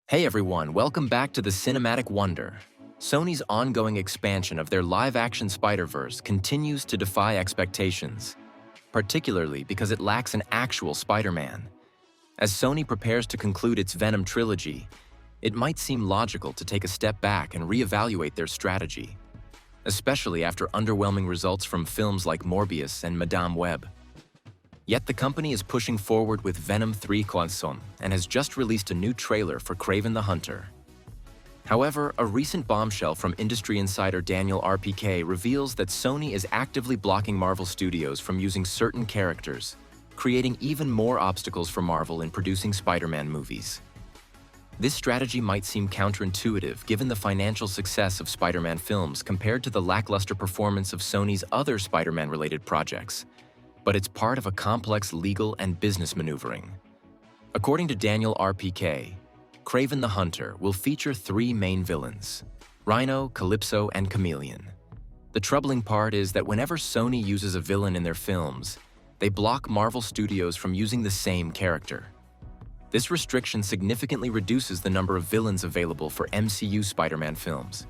Hey everyone, welcome back to the Cinematic Wonder. Sony's ongoing expansion of their live-action Spider-Verse continues to defy expectations, particularly because it lacks an actual Spider-Man. As Sony prepares to conclude its Venom trilogy, it might seem logical to take a step back and reevaluate their strategy, especially after underwhelming results from films like Morbius and Madame Web. Yet the company is pushing forward with Venom 3 Cloison and has just released a new trailer for Kraven the Hunter. However, a recent bombshell from industry insider Daniel RPK reveals that Sony is actively blocking Marvel Studios from using certain characters, creating even more obstacles for Marvel in producing Spider-Man movies. This strategy might seem counterintuitive given the financial success of Spider-Man films compared to the lackluster performance of Sony's other Spider-Man-related projects, but it's part of a complex legal and business maneuvering. According to Daniel RPK, Kraven the Hunter will feature three main villains: Rhino, Calypso, and Chameleon. The troubling part is that whenever Sony uses a villain in their films, they block Marvel Studios from using the same character. This restriction significantly reduces the number of villains available for MCU Spider-Man films.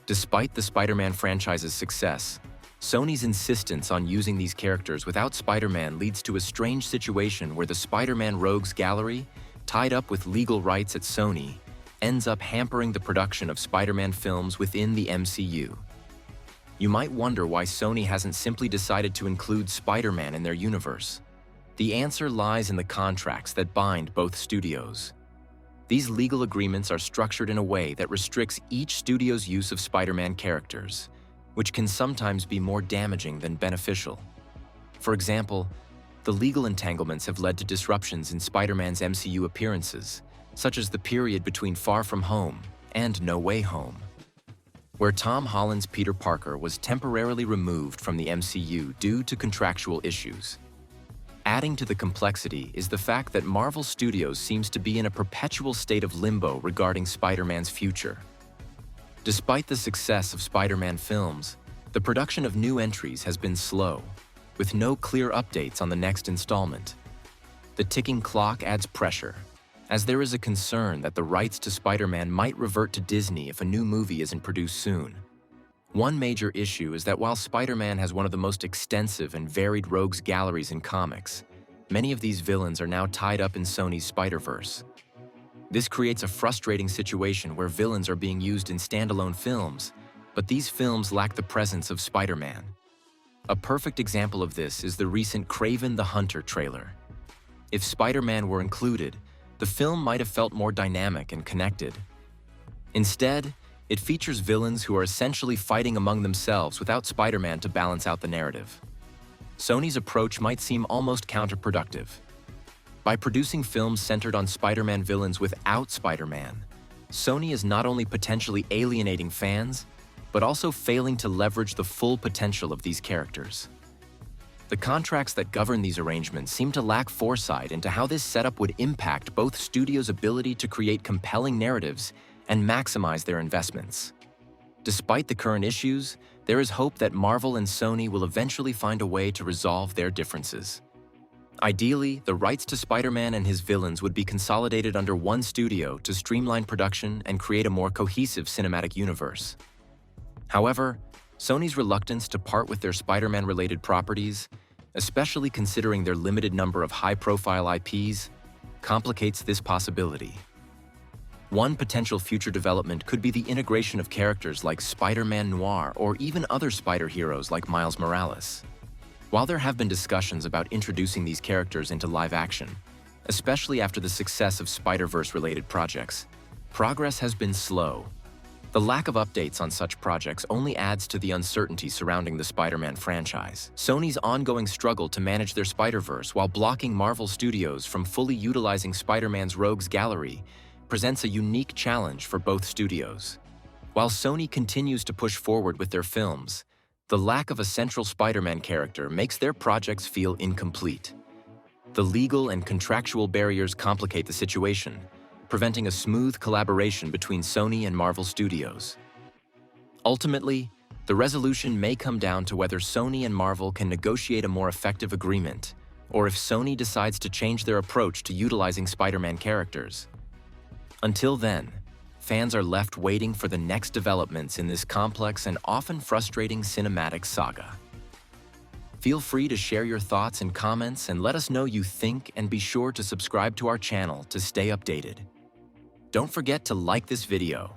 Despite the Spider-Man franchise's success, Sony's insistence on using these characters without Spider-Man leads to a strange situation where the Spider-Man Rogues Gallery, tied up with legal rights at Sony, ends up hampering the production of Spider-Man films within the MCU. You might wonder why Sony hasn't simply decided to include Spider-Man in their universe. The answer lies in the contracts that bind both studios. These legal agreements are structured in a way that restricts each studio's use of Spider-Man characters, which can sometimes be more damaging than beneficial. For example, the legal entanglements have led to disruptions in Spider-Man's MCU appearances, such as the period between Far From Home and No Way Home, where Tom Holland's Peter Parker was temporarily removed from the MCU due to contractual issues. Adding to the complexity is the fact that Marvel Studios seems to be in a perpetual state of limbo regarding Spider-Man's future. Despite the success of Spider-Man films, the production of new entries has been slow, with no clear updates on the next installment. The ticking clock adds pressure, as there is a concern that the rights to Spider-Man might revert to Disney if a new movie isn't produced soon. One major issue is that while Spider-Man has one of the most extensive and varied rogues galleries in comics, many of these villains are now tied up in Sony's Spider-Verse. This creates a frustrating situation where villains are being used in standalone films, but these films lack the presence of Spider-Man. A perfect example of this is the recent Kraven the Hunter trailer. If Spider-Man were included, the film might have felt more dynamic and connected. Instead, it features villains who are essentially fighting among themselves without Spider-Man to balance out the narrative. Sony's approach might seem almost counterproductive. By producing films centered on Spider-Man villains without Spider-Man, Sony is not only potentially alienating fans, but also failing to leverage the full potential of these characters. The contracts that govern these arrangements seem to lack foresight into how this setup would impact both studios' ability to create compelling narratives and maximize their investments. Despite the current issues, there is hope that Marvel and Sony will eventually find a way to resolve their differences. Ideally, the rights to Spider-Man and his villains would be consolidated under one studio to streamline production and create a more cohesive cinematic universe. However, Sony's reluctance to part with their Spider-Man-related properties, especially considering their limited number of high-profile IPs, complicates this possibility. One potential future development could be the integration of characters like Spider-Man Noir or even other spider heroes like Miles Morales. While there have been discussions about introducing these characters into live action, especially after the success of Spider-Verse-related projects, progress has been slow. The lack of updates on such projects only adds to the uncertainty surrounding the Spider-Man franchise. Sony's ongoing struggle to manage their Spider-Verse while blocking Marvel Studios from fully utilizing Spider-Man's Rogues Gallery presents a unique challenge for both studios. While Sony continues to push forward with their films, the lack of a central Spider-Man character makes their projects feel incomplete. The legal and contractual barriers complicate the situation, preventing a smooth collaboration between Sony and Marvel Studios. Ultimately, the resolution may come down to whether Sony and Marvel can negotiate a more effective agreement, or if Sony decides to change their approach to utilizing Spider-Man characters. Until then, fans are left waiting for the next developments in this complex and often frustrating cinematic saga. Feel free to share your thoughts and comments and let us know you think, and be sure to subscribe to our channel to stay updated. Don't forget to like this video